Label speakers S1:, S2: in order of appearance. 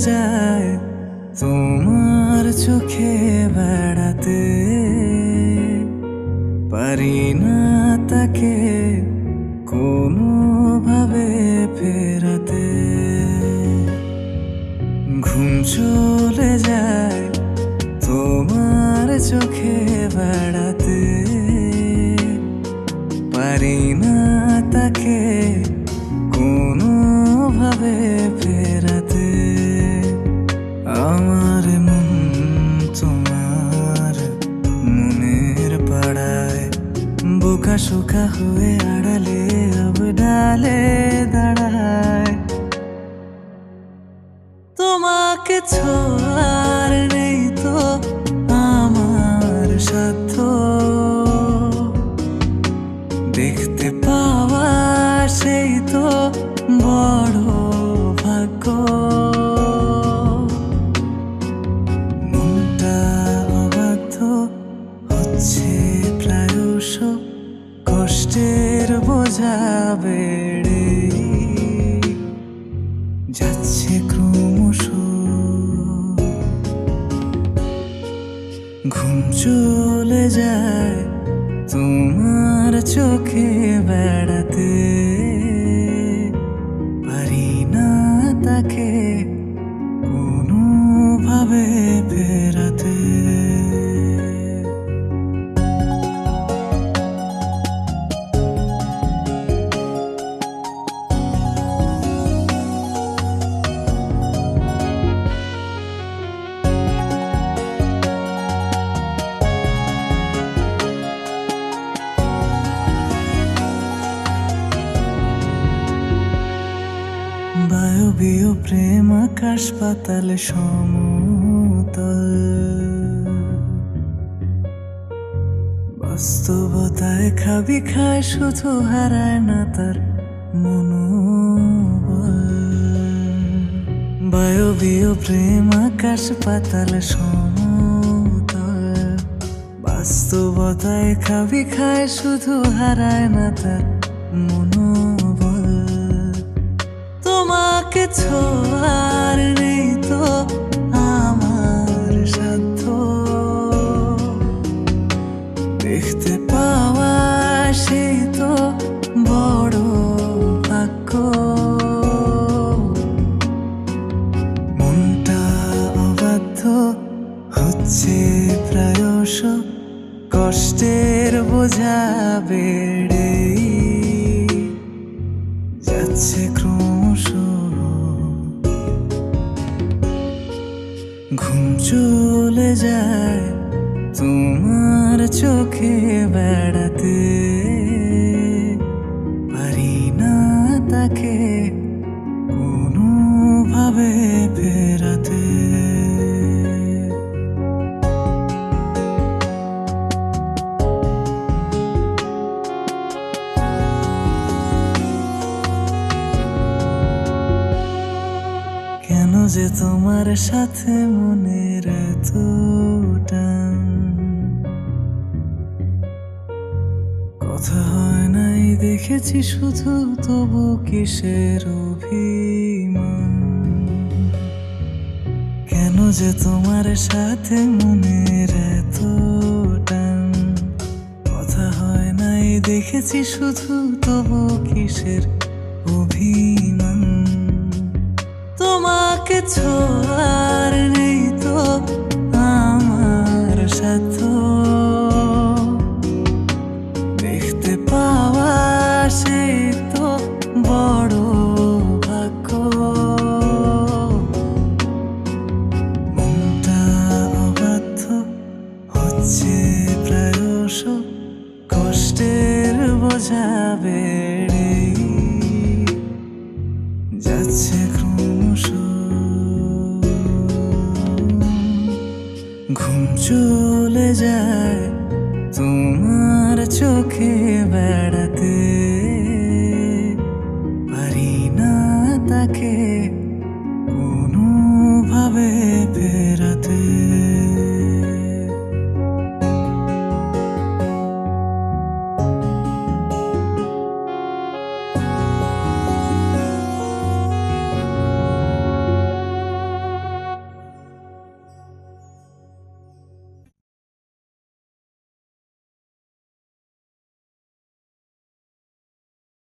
S1: যায় তোমার চোখে বেড়াতে, পারি না তাকে কোনোভাবে ফেরাতে। ঘুম চলে যায় তোমার চোখে বেড়াতে, পারি না তাকে কোনোভাবে ফেরাতে। আমার মন তোমার মনের পাড়ায় বোকা শোকা হয়ে আড়ালে अब ডালে দাঁড়ায়। তোমাকে ছোঁয়ার নেই তো আমার সাধ্য, দেখতে পাওয়া সেই তো বড় ভাগ্য। মনটা অবাধ্য হচ্ছে প্রায়শ, কষ্টের বোঝা বেড়ে যাচ্ছে ক্রমশ। ঘুম চলে যায় তোমার চোখে বেড়াতে, পারি না তাকে কোনোভাবে ফেরাতে। বায়বীয় প্রেম আকাশ পাতাল সমতল, বাস্তবতায় খাবি খায় শুধু হারায় না তার মনোবল। বায়বীয় প্রেম আকাশ পাতাল সমতল, বাস্তবতায় খাবি খায় শুধু হারায় না তার মনোবল। তোমাকে ছোঁয়ার নেই তো আমার সাধ্য, দেখতে পাওয়া সেই তো বড় ভাগ্য। মনটা অবাধ্য হচ্ছে প্রায়শ, কষ্টের বোঝা বেড়ে যাচ্ছে ক্রমশ। ঘুম চলে যায় তোমার চোখে বেড়াতে, পারি না তাকে কোনোভাবে ফেরাতে। কেন যে তোমার সাথে মনের এত টান, কথা হয় নাই দেখেছি শুধু, তবু কিসের অভিমান। কেন যে তোমার সাথে মনের এত টান, কথা হয় নাই দেখেছি শুধু, তবু কিসের অভিমান। তোমাকে ছোঁয়ার নেই তো আমার সাধ্য, দেখতে পাওয়া সেই তো বড় ভাগ্য। মনটা অবাধ্য হচ্ছে প্রায়শ, কষ্টের বোঝা বেড়ে যাচ্ছে ক্রমশ। ঘুম চলে যায় তোমার চোখে বেড়া